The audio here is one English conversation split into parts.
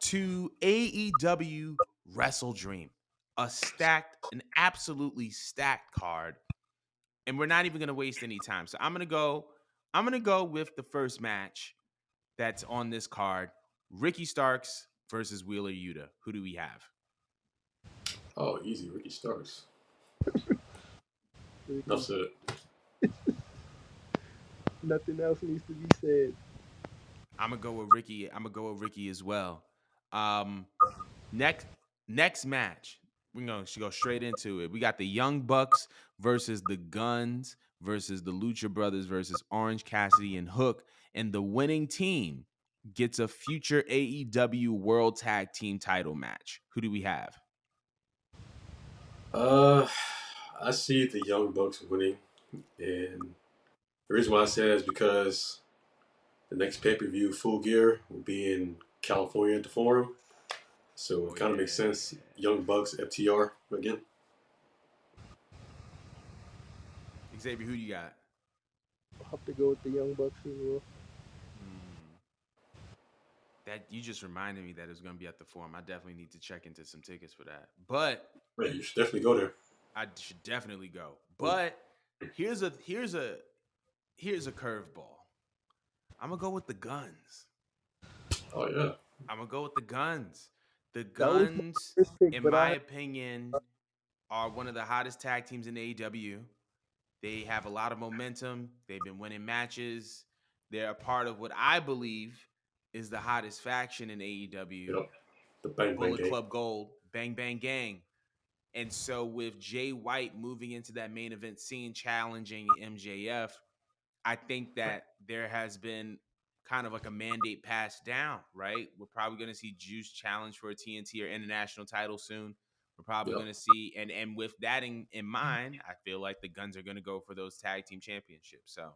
to AEW WrestleDream, an absolutely stacked card, and we're not even gonna waste any time. So I'm gonna go with the first match that's on this card: Ricky Starks versus Wheeler Yuta. Who do we have? Oh, easy. Ricky Starks. Ricky. That's it. Nothing else needs to be said. I'm gonna go with Ricky. I'm gonna go with Ricky as well. Um, next next match, we're gonna go straight into it. We got the Young Bucks versus the Guns versus the Lucha Brothers versus Orange Cassidy and Hook, and the winning team gets a future AEW World Tag Team Title match. Who do we have? Uh, I see the Young Bucks winning, and the reason why I say that is because the next pay per view, Full Gear, will be in California at the Forum, so Oh it kind of makes sense. Young Bucks FTR again. yeah, Xavier, who do you got? I'll have to go with the Young Bucks as well. Hmm. That you just reminded me that it's gonna be at the Forum. I definitely need to check into some tickets for that. But Right, you should definitely go there. I should definitely go. But here's a here's a here's a curveball. I'm gonna go with the Guns. Oh yeah. I'm gonna go with the Guns. The That was my Guns, first pick, in but my I opinion, are one of the hottest tag teams in AEW. They have a lot of momentum. They've been winning matches. They're a part of what I believe is the hottest faction in AEW, Yep. The Bang Bang Bullet Gang. Club Gold, Bang Bang Gang. And so with Jay White moving into that main event scene, challenging MJF, I think that there has been kind of like a mandate passed down, right? We're probably going to see Juice challenge for a TNT or international title soon. We're probably Yep. going to see, and with that in mind, I feel like the Guns are going to go for those tag team championships. So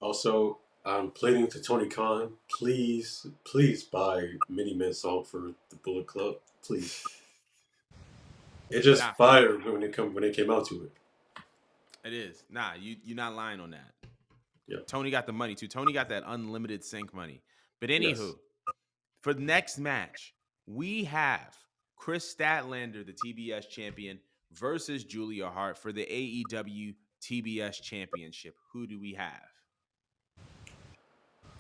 Also, I'm pleading to Tony Khan, please, please buy Mini Man song for the Bullet Club, please. It just nah, fired when they came out to it. it is. Nah, you're not lying on that. Yep. Tony got the money too. Tony got that unlimited sync money. But Yes. anywho, for the next match, we have Chris Statlander, the TBS champion, versus Julia Hart for the AEW TBS championship. Who do we have?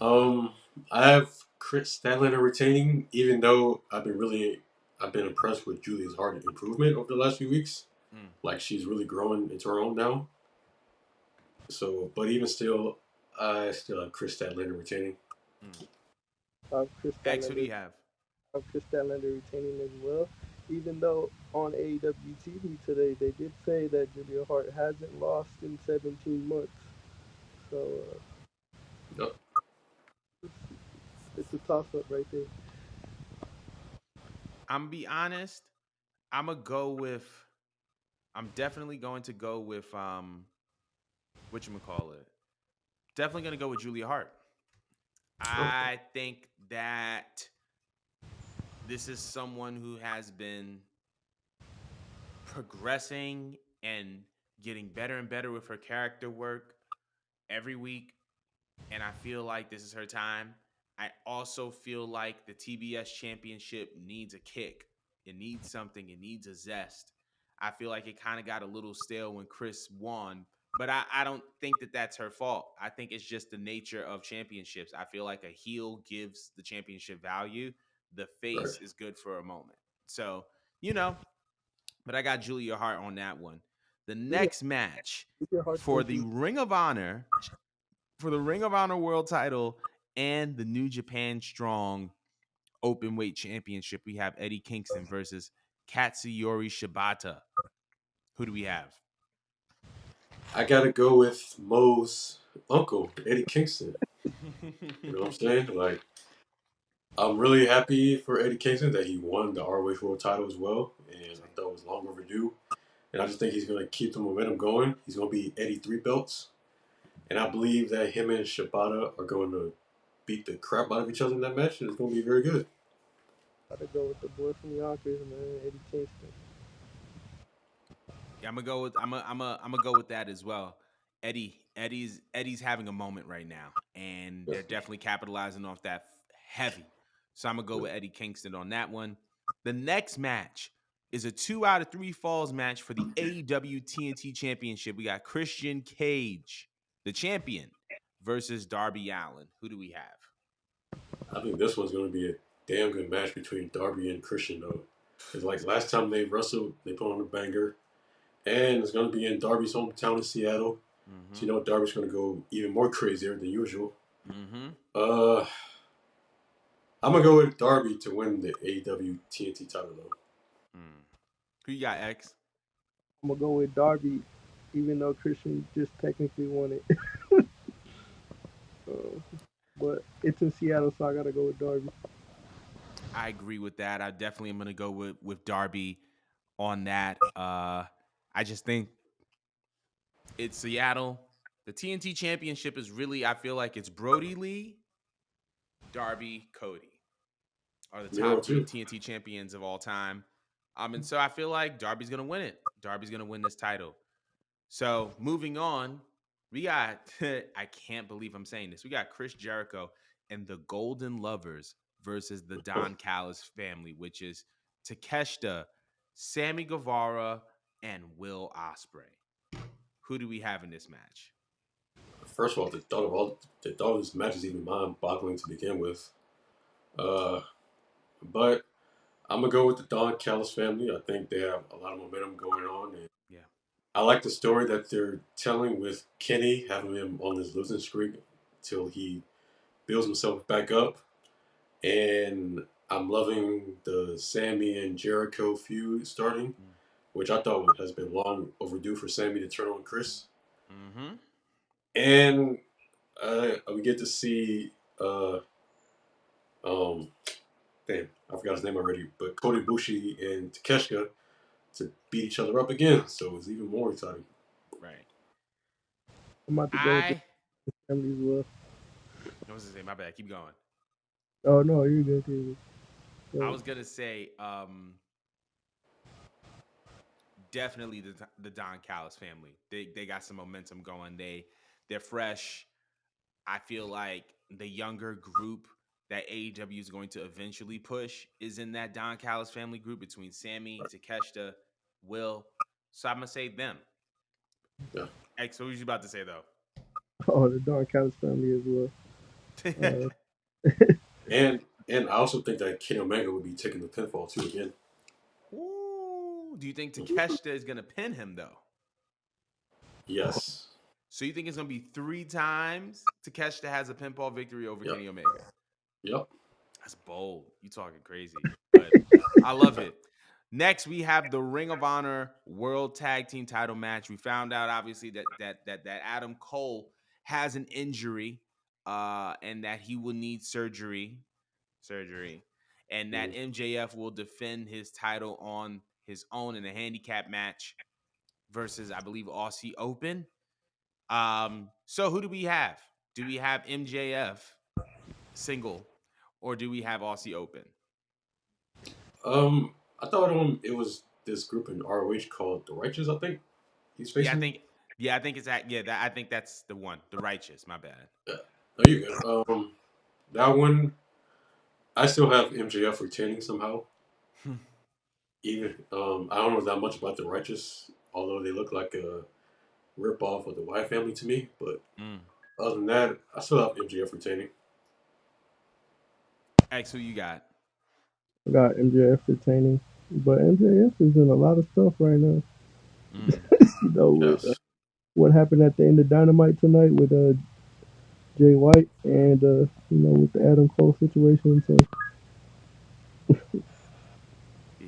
Um, I have Chris Statlander retaining, even though I've been impressed with Julia's Hart improvement over the last few weeks. Mm, Like she's really growing into her own now. So, but even still, I still have Chris Statlander retaining. mm. have Chris X, who do Statlander, you have? have Chris Statlander retaining as well. Even though on AEW TV today they did say that Julia Hart hasn't lost in 17 months, so Yep. it's a toss up right there. I'm gonna be honest. I'm gonna go with. I'm definitely going to go with whatchamacallit. Definitely gonna go with Julia Hart. Okay. I think that this is someone who has been progressing and getting better and better with her character work every week. And I feel like this is her time. I also feel like the TBS championship needs a kick. It needs something, it needs a zest. I feel like it kind of got a little stale when Chris won, but I don't think that that's her fault. I think it's just the nature of championships. I feel like a heel gives the championship value, the Right. face is good for a moment. So, you know, but I got Julia Hart on that one. The Julia, next match Julia Hart's for gonna the be Ring of Honor, World Title and the New Japan Strong Open Weight Championship, we have Eddie Kingston versus Katsuyori Shibata. Who do we have? I gotta go with Mo's uncle, Eddie Kingston. You know what I'm saying? Like, I'm really happy for Eddie Kingston that he won the ROH World title as well, and I thought it was long overdue. And I just think he's gonna keep the momentum going. He's gonna be Eddie three belts, and I believe that him and Shibata are going to beat the crap out of each other in that match, and it's gonna be very good. gotta go with the boy from Yonkers, man, Eddie Kingston. Yeah, I'm gonna go with that as well. Eddie's having a moment right now, and they're Yes. definitely capitalizing off that heavy. So I'm gonna go with Eddie Kingston on that one. The next match is a 2 out of 3 falls match for the AEW TNT Championship. We got Christian Cage, the champion, versus Darby Allin. Who do we have? I think this one's going to be a damn good match between Darby and Christian, though. Because, like, last time they wrestled, they put on a banger. And it's going to be in Darby's hometown in Seattle. So, Mm-hmm. you know, Darby's going to go even more crazier than usual. Mm-hmm. Uh, I'm going to go with Darby to win the AEW TNT title, though. Mm. Who you got, X? I'm gonna go with Darby, even though Christian just technically won it. uh, but it's in Seattle, so I gotta go with Darby. I agree with that. I definitely am gonna go with Darby on that. I just think it's Seattle. The TNT Championship is really, I feel like it's Brody Lee, Darby, Cody are the You know, top three too. TNT champions of all time. And so I feel like Darby's gonna win it. Darby's gonna win this title. So moving on, we got I can't believe I'm saying this. We got Chris Jericho and the Golden Lovers versus the Don Callis family, which is Takeshita, Sammy Guevara, and Will Ospreay. Who do we have in this match? First of all, the thought of this match is even mind-boggling to begin with. Uh, but I'm gonna go with the Don Callis family. I think they have a lot of momentum going on, and Yeah. I like the story that they're telling with Kenny having him on his losing streak till he builds himself back up. And I'm loving the Sammy and Jericho feud starting, which I thought has been long overdue for Sammy to turn on Chris. Mm-hmm. And we get to see um, damn, I forgot his name already, but Kota Ibushi and Takeshita to beat each other up again. So it's even more exciting. Right. I'm about to go with the I family as well. what was to say? My bad. Keep going. Oh no, you're good. You're I good. was gonna say, definitely the Don Callis family. They got some momentum going. They're fresh. I feel like the younger group that AEW is going to eventually push is in that Don Callis family group between Sammy, Takeshita, Will. So I'm gonna say them. Yeah. X, what was you about to say though? Oh, the Don Callis family as well. Uh, And I also think that Kenny Omega would be taking the pinfall too again. Ooh, do you think Takeshita is gonna pin him though? Yes. So you think it's gonna be 3 times Takeshita has a pinfall victory over Yep. Kenny Omega? Yep. That's bold. You talking crazy, but I love it. Next, we have the Ring of Honor World Tag Team Title match. We found out obviously that Adam Cole has an injury, and that he will need surgery, and that Mhm. MJF will defend his title on his own in a handicap match versus, I believe, Aussie Open. So who do we have? Do we have MJF single, or do we have Aussie Open? I thought it was this group in ROH called the Righteous. I think he's Yeah, I facing. think. Yeah, I think it's that. Yeah, I think that's the one. The Righteous. My bad. Yeah. There you go. That one I still have MJF retaining somehow. Even I don't know that much about the Righteous, although they look like a rip off of the Wyatt family to me. But Mm. other than that, I still have MJF retaining. X, who you got? I got MJF retaining, but MJF is in a lot of stuff right now. Mm. With Yes. what happened at the end of Dynamite tonight with Jay White and with the Adam Cole situation. So Yeah,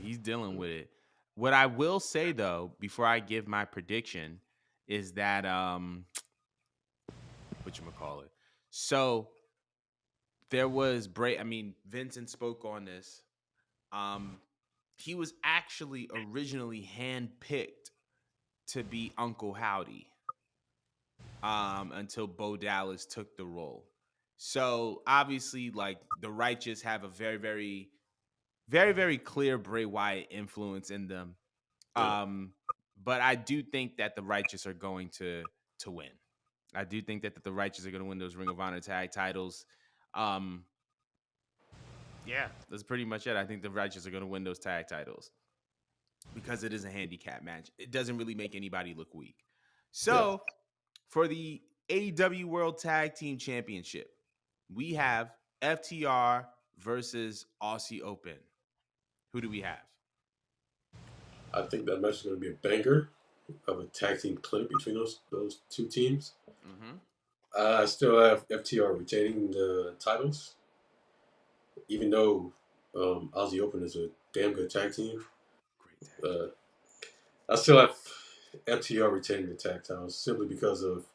he's dealing with it. What I will say though, before I give my prediction, is that what you call it. So there was break. I mean, Vincent spoke on this. Um, he was actually originally handpicked to be Uncle Howdy, until Bo Dallas took the role. So obviously, like the Righteous have a very, very, very, very clear Bray Wyatt influence in them. Yeah. Um, but I do think that the Righteous are going to win. I do think that the Righteous are going to win those Ring of Honor tag titles. Um, Yeah, that's pretty much it. I think the Righteous are going to win those tag titles because it is a handicap match. It doesn't really make anybody look weak. Yeah, So, for the AEW World Tag Team Championship, we have FTR versus Aussie Open. Who do we have? I think that match is going to be a banger of a tag team clinic between those two teams. Mm-hmm. I still have FTR retaining the titles, even though Aussie Open is a damn good tag team. Great tag Uh, team. I still have FTR retaining the tag titles simply because of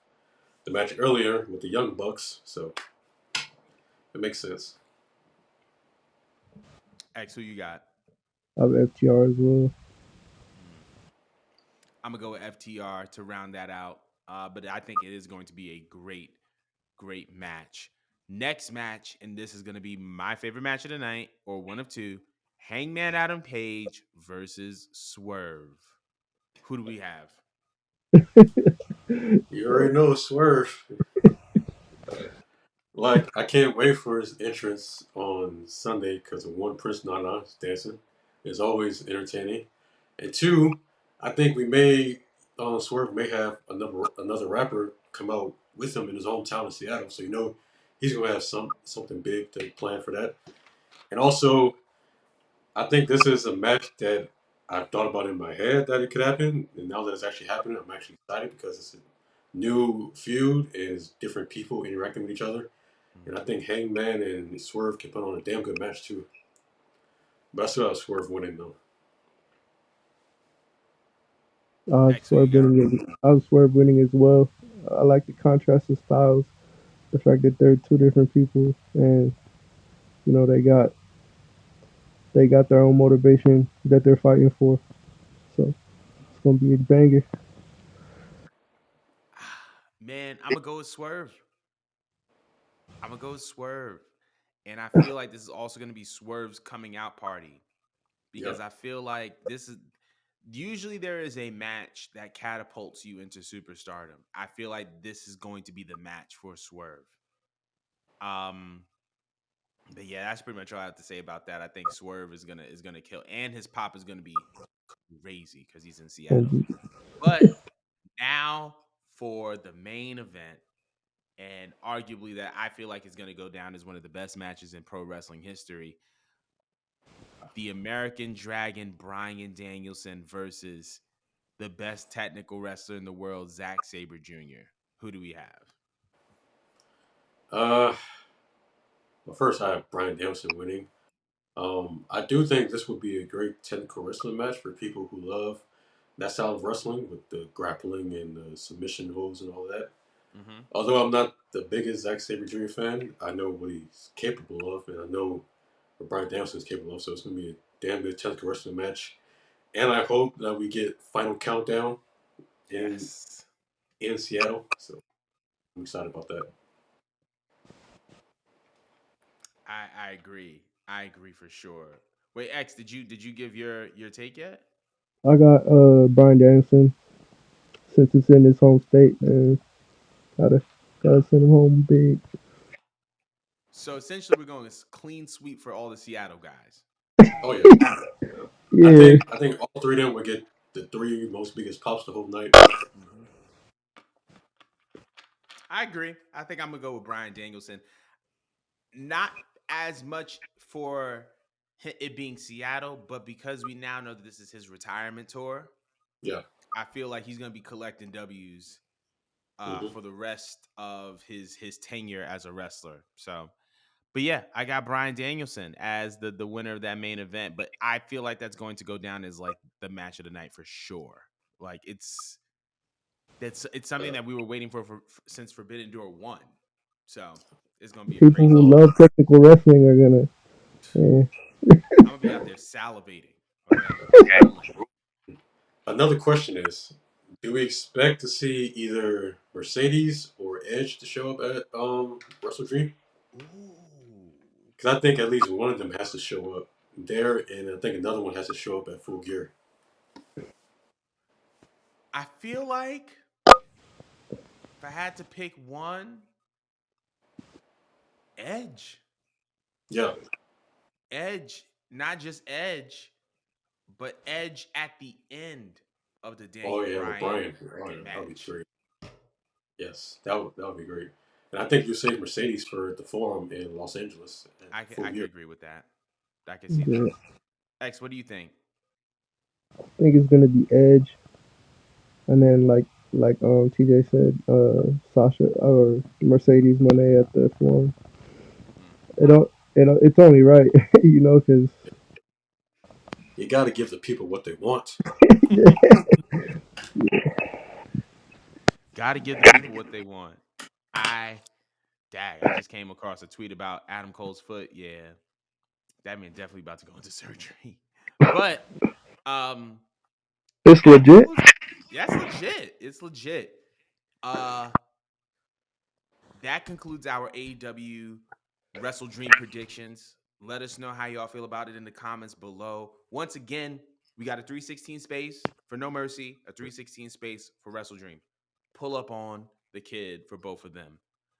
the match earlier with the Young Bucks, so it makes sense. X, who you got? I have FTR as well. Mm. I'm gonna go with FTR to round that out. But I think it is going to be a great match. Next match, and this is gonna be my favorite match of the night, or one of two: Hangman Adam Page versus Swerve. Who do we have? You already know Swerve. Like, I can't wait for his entrance on Sunday because of one person not on dancing is always entertaining, and two, I think we may Swerve may have another rapper come out with him in his hometown in Seattle, so he's gonna have something big to plan for that. And also, I think this is a match that I've thought about in my head that it could happen, and now that it's actually happening, I'm actually excited because it's a new feud and it's different people interacting with each other. And I Mm-hmm. think Hangman and Swerve can put on a damn good match too. But I still have Swerve winning though. X, who you got? I have Swerve winning as well. I like the contrast of styles, the fact that they're two different people, and you know they got their own motivation that they're fighting for. So it's gonna be a banger. Man, I'm gonna go with Swerve. I'm gonna go with Swerve. And I feel like this is also gonna be Swerve's coming out party Yeah. because I feel like this is usually there is a match that catapults you into superstardom. I feel like this is going to be the match for Swerve. Um, but yeah, that's pretty much all I have to say about that. I think Swerve is gonna kill, and his pop is gonna be crazy because he's in Gonna Seattle. be But now for the main event, and arguably that I feel like is going to go down as one of the best matches in pro wrestling history: the American Dragon Bryan Danielson versus the best technical wrestler in the world, Zack Sabre Jr. Who do we have? Uh, well, first I have Brian Danielson winning. I do think this would be a great technical wrestling match for people who love that style of wrestling with the grappling and the submission holds and all that. Mm-hmm. Although I'm not the biggest Zack Sabre Jr. fan, I know what he's capable of, and I know what Brian Danielson is capable of. So it's going to be a damn good technical wrestling match. And I hope that we get Final Countdown in Yes, in Seattle. So I'm excited about that. I agree. I agree for sure. Wait, X, did you give your take yet? I got Brian Danielson since it's in his home state, and gotta gotta send him home big. So essentially, we're going a clean sweep for all the Seattle guys. Oh yeah, I Yeah, think I think all three of them will get the three most biggest pops the whole night. Mm-hmm. I agree. I think I'm gonna go with Brian Danielson. Not as much for it being Seattle, but because we now know that this is his retirement tour, Yeah. I feel like he's going to be collecting W's Hmm. for the rest of his tenure as a wrestler. So, but yeah, I got Brian Danielson as the winner of that main event. But I feel like that's going to go down as like the match of the night for sure. Like it's something Uh, that we were waiting for since Forbidden Door one. So it's going to be a people great who match. love technical wrestling are gonna. Yeah. I'm gonna be out there salivating. Okay. Another question is, do we expect to see either Mercedes or Edge to show up at WrestleDream? Ooh. Because I think at least one of them has to show up there, and I think another one has to show up at Full Gear. I feel like if I had to pick one, Edge. Yeah, Edge, not just Edge, but Edge at the end of the Oh Daniel yeah, with Bryan Brian. Oh yeah, that would be match. great. Yes, that would be great. And I think you saved Mercedes for the Forum in Los Angeles in I full could year. agree with that. I could see Yeah, that. X, what do you think? I think it's gonna be Edge, and then TJ said, Sasha or Mercedes Monet at the forum. Mm. It's only right, because You got to give the people what they want. Got to give the people what they want. I I just came across a tweet about Adam Cole's foot. Yeah, that man definitely about to go into surgery. But um it's that legit. concludes that's legit. It's legit. Uh that concludes our AEW Wrestle Dream predictions. Let us know how y'all feel about it in the comments below. Once again, we got a 316 space for No Mercy, a 316 space for Wrestle Dream. Pull up on the kid for both of them.